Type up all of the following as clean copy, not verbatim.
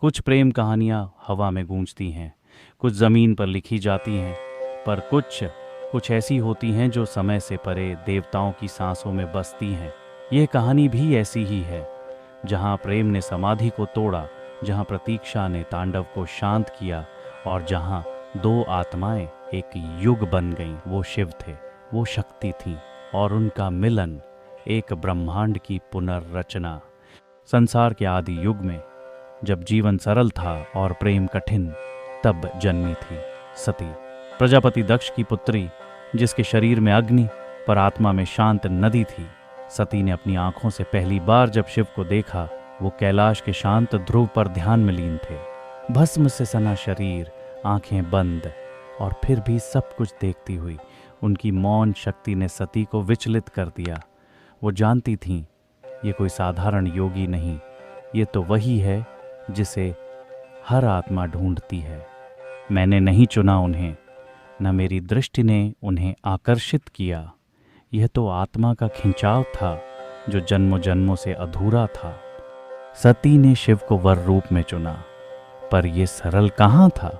कुछ प्रेम कहानियाँ हवा में गूंजती हैं, कुछ ज़मीन पर लिखी जाती हैं, पर कुछ कुछ ऐसी होती हैं जो समय से परे देवताओं की सांसों में बसती हैं। यह कहानी भी ऐसी ही है, जहाँ प्रेम ने समाधि को तोड़ा, जहाँ प्रतीक्षा ने तांडव को शांत किया और जहाँ दो आत्माएं एक युग बन गईं। वो शिव थे, वो शक्ति थी और उनका मिलन एक ब्रह्मांड की पुनर्रचना। संसार के आदि युग में जब जीवन सरल था और प्रेम कठिन, तब जन्मी थी सती, प्रजापति दक्ष की पुत्री, जिसके शरीर में अग्नि पर आत्मा में शांत नदी थी। सती ने अपनी आंखों से पहली बार जब शिव को देखा, वो कैलाश के शांत ध्रुव पर ध्यान में लीन थे। भस्म से सना शरीर, आंखें बंद, और फिर भी सब कुछ देखती हुई उनकी मौन शक्ति ने सती को विचलित कर दिया। वो जानती थीं, ये कोई साधारण योगी नहीं, ये तो वही है जिसे हर आत्मा ढूंढती है। मैंने नहीं चुना उन्हें, न मेरी दृष्टि ने उन्हें आकर्षित किया। यह तो आत्मा का खिंचाव था जो जन्मों जन्मों से अधूरा था। सती ने शिव को वर रूप में चुना, पर यह सरल कहाँ था।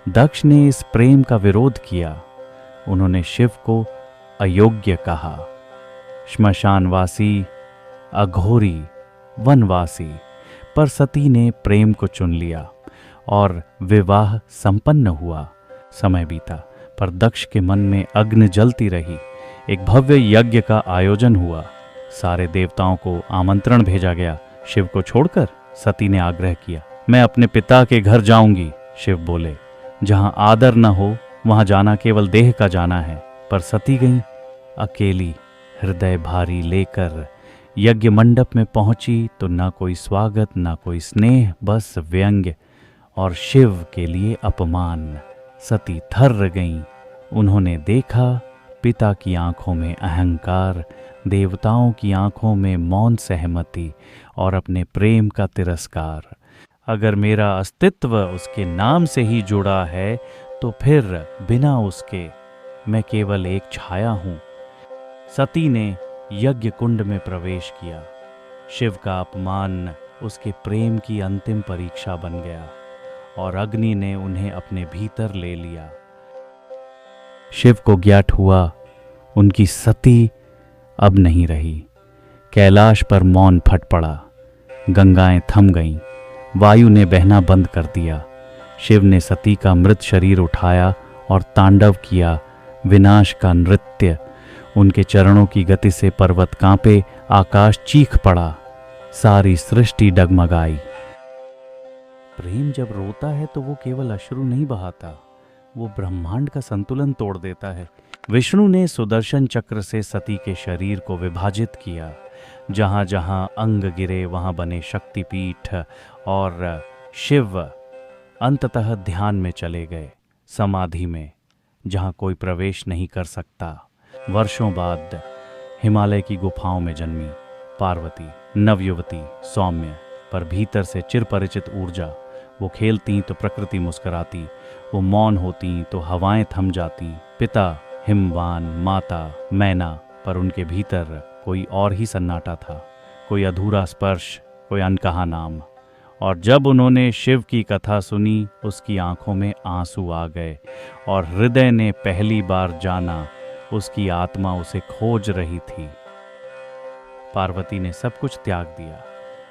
दक्ष ने इस प्रेम का विरोध किया। उन्होंने शिव को अयोग्य कहा, श्मशानवासी, अघोरी, वनवासी। पर सती ने प्रेम को चुन लिया और विवाह संपन्न हुआ। समय बीता, पर दक्ष के मन में अग्नि जलती रही। एक भव्य यज्ञ का आयोजन हुआ। सारे देवताओं को आमंत्रण भेजा गया। शिव को छोड़कर सती ने आग्रह किया, मैं अपने पिता के घर जाऊंगी। शिव बोले, जहां आदर न हो वहां जाना केवल देह का जाना है। पर सती गई अकेली, हृदय भारी लेकर। यज्ञ मंडप में पहुंची तो ना कोई स्वागत, ना कोई स्नेह, बस व्यंग्य और शिव के लिए अपमान। सती थर्र गईं। उन्होंने देखा, पिता की आंखों में अहंकार, देवताओं की आंखों में मौन सहमति और अपने प्रेम का तिरस्कार। अगर मेरा अस्तित्व उसके नाम से ही जुड़ा है, तो फिर बिना उसके मैं केवल एक छाया हूं। सती ने यज्ञ कुंड में प्रवेश किया। शिव का अपमान उसके प्रेम की अंतिम परीक्षा बन गया और अग्नि ने उन्हें अपने भीतर ले लिया। शिव को ज्ञात हुआ, उनकी सती अब नहीं रही। कैलाश पर मौन फट पड़ा। गंगाएं थम गईं। वायु ने बहना बंद कर दिया। शिव ने सती का मृत शरीर उठाया और तांडव किया विनाश का नृत्य। उनके चरणों की गति से पर्वत कांपे, आकाश चीख पड़ा, सारी सृष्टि डगमगाई। प्रेम जब रोता है तो वो केवल अश्रु नहीं बहाता, वो ब्रह्मांड का संतुलन तोड़ देता है। विष्णु ने सुदर्शन चक्र से सती के शरीर को विभाजित किया। जहां जहां अंग गिरे वहां बने शक्तिपीठ और शिव अंततः ध्यान में चले गए, समाधि में, जहां कोई प्रवेश नहीं कर सकता। वर्षों बाद हिमालय की गुफाओं में जन्मी पार्वती, नवयुवती, सौम्य, पर भीतर से चिरपरिचित ऊर्जा। वो खेलती तो प्रकृति मुस्कुराती, वो मौन होती तो हवाएं थम जाती। पिता हिमवान, माता मैना, पर उनके भीतर कोई और ही सन्नाटा था, कोई अधूरा स्पर्श, कोई अनकहा नाम। और जब उन्होंने शिव की कथा सुनी, उसकी आंखों में आंसू आ गए और हृदय ने पहली बार जाना, उसकी आत्मा उसे खोज रही थी। पार्वती ने सब कुछ त्याग दिया,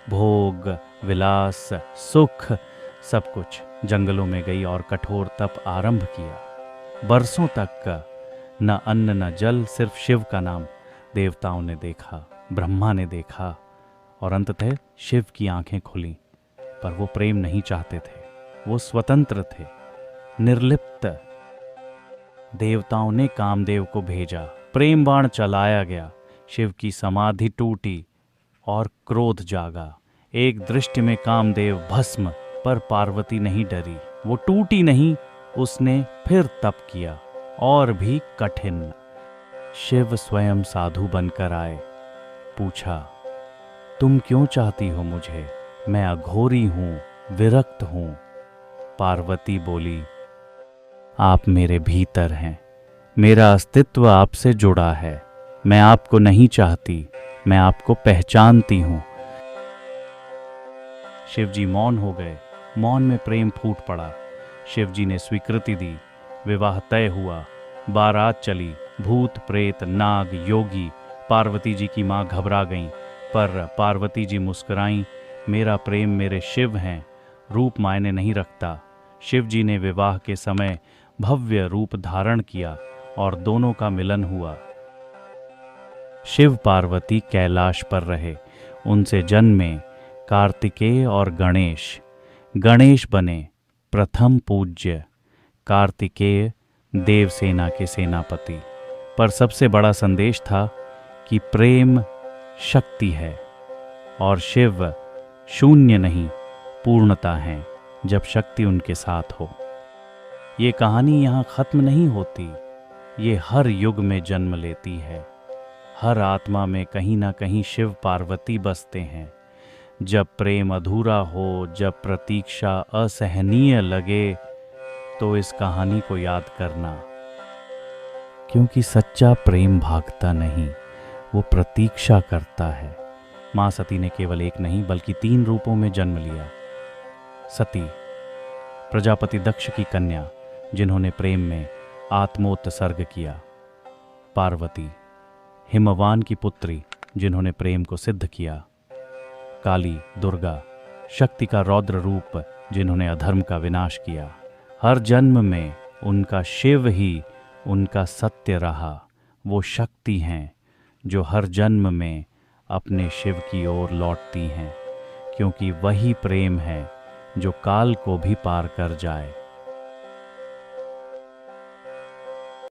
भोग, विलास, सुख, सब कुछ। जंगलों में गई और कठोर तप आरंभ किया। बरसों तक न अन्न न जल, सिर्फ शिव का नाम। देवताओं ने देखा, ब्रह्मा ने देखा और अंततः शिव की आंखें खुली। पर वो प्रेम नहीं चाहते थे, वो स्वतंत्र थे, निर्लिप्त। देवताओं ने कामदेव को भेजा, प्रेम बाण चलाया गया। शिव की समाधि टूटी और क्रोध जागा। एक दृष्टि में कामदेव भस्म, पर पार्वती नहीं डरी। वो टूटी नहीं, उसने फिर तप किया, और भी कठिन। शिव स्वयं साधु बनकर आए। पूछा, तुम क्यों चाहती हो मुझे? मैं अघोरी हूं, विरक्त हूं। पार्वती बोली, आप मेरे भीतर हैं, मेरा अस्तित्व आपसे जुड़ा है। मैं आपको नहीं चाहती, मैं आपको पहचानती हूं। शिवजी मौन हो गए। मौन में प्रेम फूट पड़ा। शिव जी ने स्वीकृति दी, विवाह तय हुआ, बारात चली। भूत प्रेत नाग योगी पार्वती जी की माँ घबरा गईं, पर पार्वती जी मुस्कुराईं, मेरा प्रेम मेरे शिव हैं, रूप मायने नहीं रखता। शिव जी ने विवाह के समय भव्य रूप धारण किया और दोनों का मिलन हुआ। शिव पार्वती कैलाश पर रहे, उनसे जन्मे कार्तिकेय और गणेश। गणेश बने प्रथम पूज्य, कार्तिकेय देवसेना के सेनापति। पर सबसे बड़ा संदेश था कि प्रेम शक्ति है और शिव शून्य नहीं, पूर्णता है जब शक्ति उनके साथ हो। ये कहानी यहाँ खत्म नहीं होती, ये हर युग में जन्म लेती है। हर आत्मा में कहीं ना कहीं शिव पार्वती बसते हैं। जब प्रेम अधूरा हो, जब प्रतीक्षा असहनीय लगे, तो इस कहानी को याद करना, क्योंकि सच्चा प्रेम भागता नहीं, वो प्रतीक्षा करता है। माँ सती ने केवल एक नहीं बल्कि 3 रूपों में जन्म लिया। सती प्रजापति दक्ष की कन्या, जिन्होंने प्रेम में आत्मोत्सर्ग किया। पार्वती हिमवान की पुत्री, जिन्होंने प्रेम को सिद्ध किया। काली दुर्गा शक्ति का रौद्र रूप, जिन्होंने अधर्म का विनाश किया। हर जन्म में उनका शिव ही उनका सत्य रहा। वो शक्ति हैं जो हर जन्म में अपने शिव की ओर लौटती हैं, क्योंकि वही प्रेम है जो काल को भी पार कर जाए।